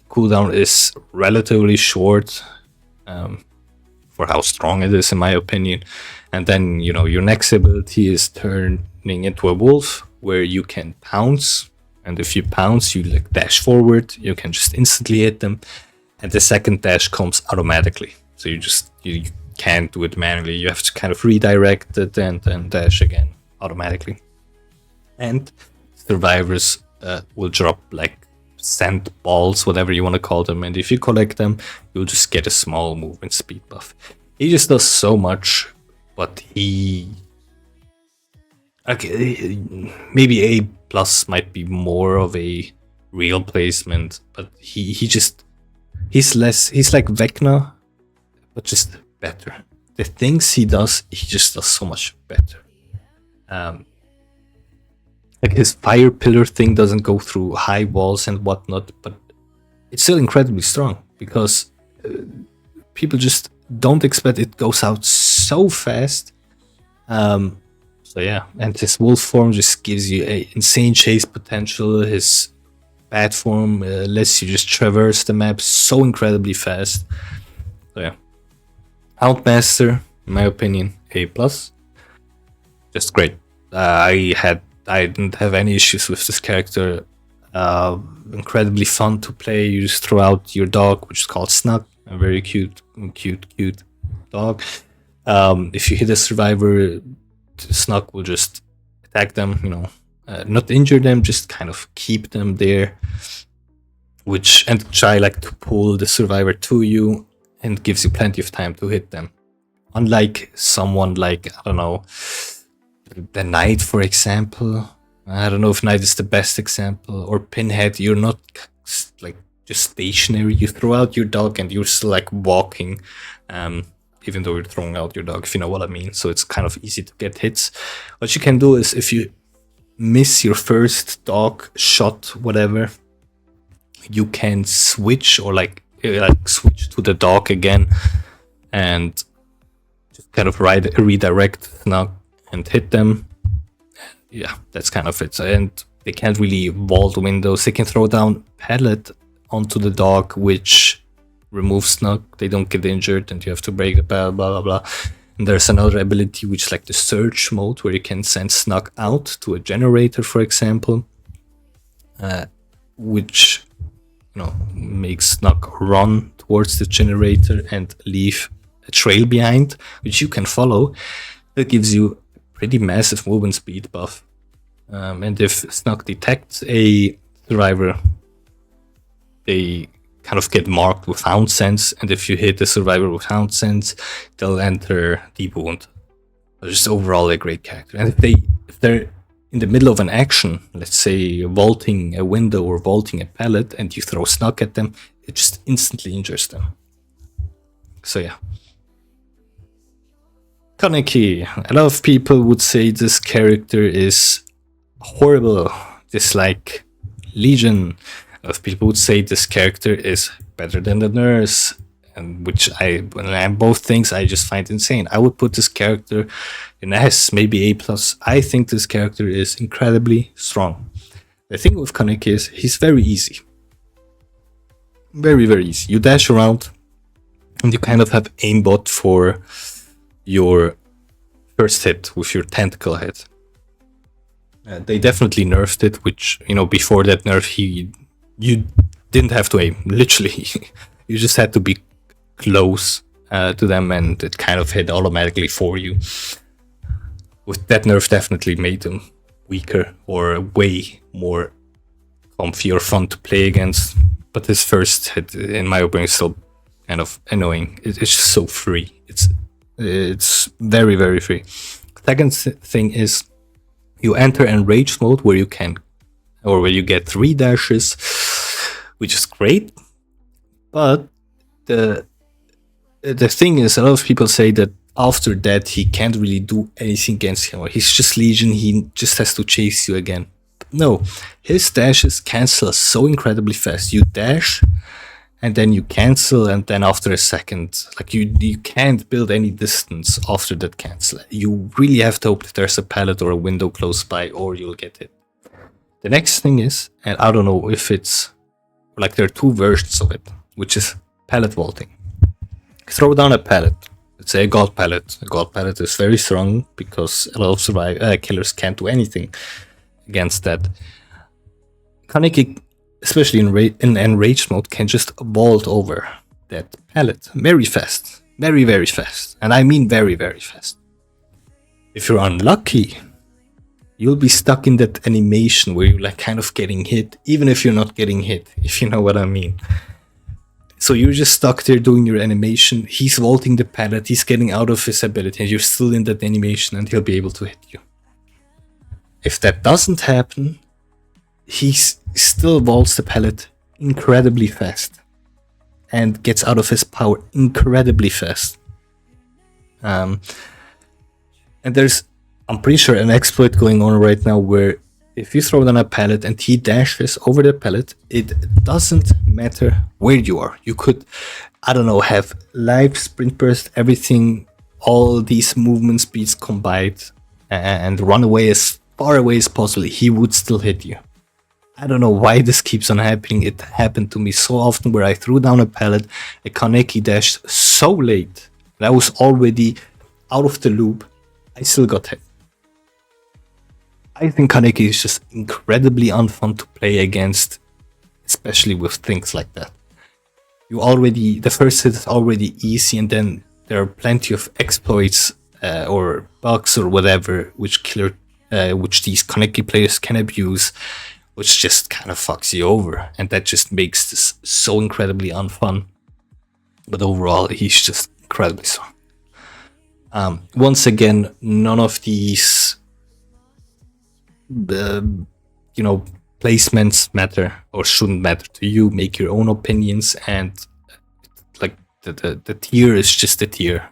A: Cooldown is relatively short for how strong it is, in my opinion. And then, your next ability is turning into a wolf, where you can pounce. And if you pounce, you like dash forward. You can just instantly hit them. And the second dash comes automatically. So you can't do it manually. You have to kind of redirect it and then dash again automatically. And survivors will drop like sand balls, whatever you want to call them, and if you collect them, you'll just get a small movement speed buff. He just does so much, but maybe A plus might be more of a real placement, but he's like Vecna, but just better. The things he just does so much better. Like his fire pillar thing doesn't go through high walls and whatnot, but it's still incredibly strong because people just don't expect it goes out so fast. So yeah, and his wolf form just gives you a insane chase potential. His bat form lets you just traverse the map so incredibly fast. So yeah, Outmaster, in my opinion, A+. Just great. I didn't have any issues with this character. Incredibly fun to play. You just throw out your dog, which is called Snuck, a very cute dog. If you hit a survivor, Snuck will just attack them, not injure them, just kind of keep them there, and try like to pull the survivor to you, and gives you plenty of time to hit them. Unlike someone like, I don't know, the Knight, for example. I don't know if Knight is the best example, or Pinhead. You're not like just stationary. You throw out your dog and you're still like walking, even though you're throwing out your dog, if you know what I mean. So it's kind of easy to get hits. What you can do is, if you miss your first dog shot, whatever, you can switch or like switch to the dog again and just kind of redirect Snuck and hit them. Yeah, that's kind of it. And they can't really vault windows. They can throw down pallet onto the dog, which removes Snuck. They don't get injured, and you have to break the pallet, blah blah blah. And there's another ability which is like the search mode, where you can send Snuck out to a generator, for example, which makes Snuck run towards the generator and leave a trail behind, which you can follow. That gives you pretty massive movement speed buff. And if Snuck detects a survivor, they kind of get marked with Hound Sense, and if you hit the survivor with Hound Sense, they'll enter Deep Wound. Just overall a great character. And if they're in the middle of an action, let's say vaulting a window or vaulting a pallet, and you throw Snuck at them, it just instantly injures them. So yeah. Kaneki. A lot of people would say this character is horrible, just like Legion. A lot of people would say this character is better than the nurse, and both things I just find insane. I would put this character in S, maybe A+. I think this character is incredibly strong.
B: The thing with Kaneki is he's very easy. Very, very easy. You dash around and you kind of have aimbot for your first hit with your tentacle hit. They definitely nerfed it, which, before that nerf, you didn't have to aim. Literally, you just had to be close to them, and it kind of hit automatically for you. With that nerf, definitely made them weaker or way more comfy or fun to play against. But his first hit, in my opinion, is still kind of annoying. It's just so free. It's very, very free. Second thing is you enter enraged mode where you get 3 dashes, which is great. But the thing is, a lot of people say that after that he can't really do anything against him, or he's just Legion, he just has to chase you again. But no, his dashes cancel so incredibly fast. You dash and then you cancel, and then after a second, like you can't build any distance after that cancel. You really have to hope that there's a pallet or a window close by, or you'll get hit. The next thing is, and I don't know if it's like, there are 2 versions of it, which is pallet vaulting. Throw down a pallet. Let's say a god pallet. A god pallet is very strong because a lot of killers can't do anything against that. Kaneki, especially in enraged mode, can just vault over that pallet very fast. Very, very fast. And I mean very, very fast. If you're unlucky, you'll be stuck in that animation where you're like kind of getting hit, even if you're not getting hit, if you know what I mean. So you're just stuck there doing your animation, he's vaulting the pallet, he's getting out of his ability, and you're still in that animation, and he'll be able to hit you. If that doesn't happen, he still vaults the pallet incredibly fast and gets out of his power incredibly fast. And there's, I'm pretty sure, an exploit going on right now where if you throw down a pallet and he dashes over the pallet, it doesn't matter where you are. You could, I don't know, have live sprint burst, everything, all these movement speeds combined, and run away as far away as possible. He would still hit you. I don't know why this keeps on happening. It happened to me so often where I threw down a pallet, a Kaneki dashed so late, and I was already out of the loop. I still got hit. I think Kaneki is just incredibly unfun to play against, especially with things like that. The first hit is already easy, and then there are plenty of exploits or bugs or whatever which these Kaneki players can abuse, which just kind of fucks you over, and that just makes this so incredibly unfun. But overall, he's just incredibly strong. Once again, none of these placements matter or shouldn't matter to you. Make your own opinions, and like the tier is just a tier.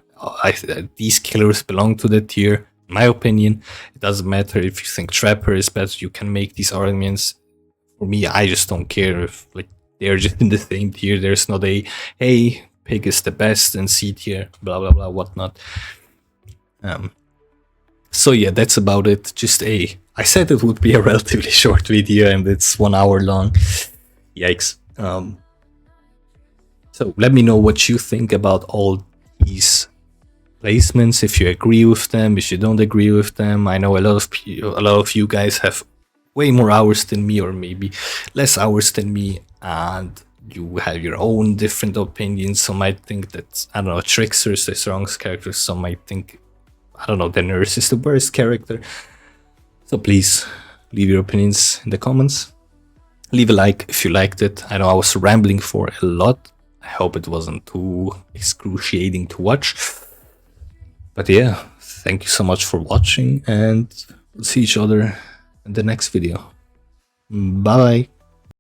B: These killers belong to the tier, in my opinion. It doesn't matter if you think Trapper is better. You can make these arguments. For me, I just don't care if they're just in the same tier. There's not a hey, Pig is the best and C tier, blah blah blah, whatnot. So yeah, that's about it. I said it would be a relatively short video, and it's 1 hour long. Yikes. So let me know what you think about all these placements, if you agree with them, if you don't agree with them. I know a lot of you guys have way more hours than me, or maybe less hours than me, and you have your own different opinions. Some might think that, I don't know, Trickster is the strongest character. Some might think, I don't know, the Nurse is the worst character. So please leave your opinions in the comments. Leave a like if you liked it. I know I was rambling for a lot. I hope it wasn't too excruciating to watch. But yeah, thank you so much for watching, and we'll see each other in the next video. Bye bye.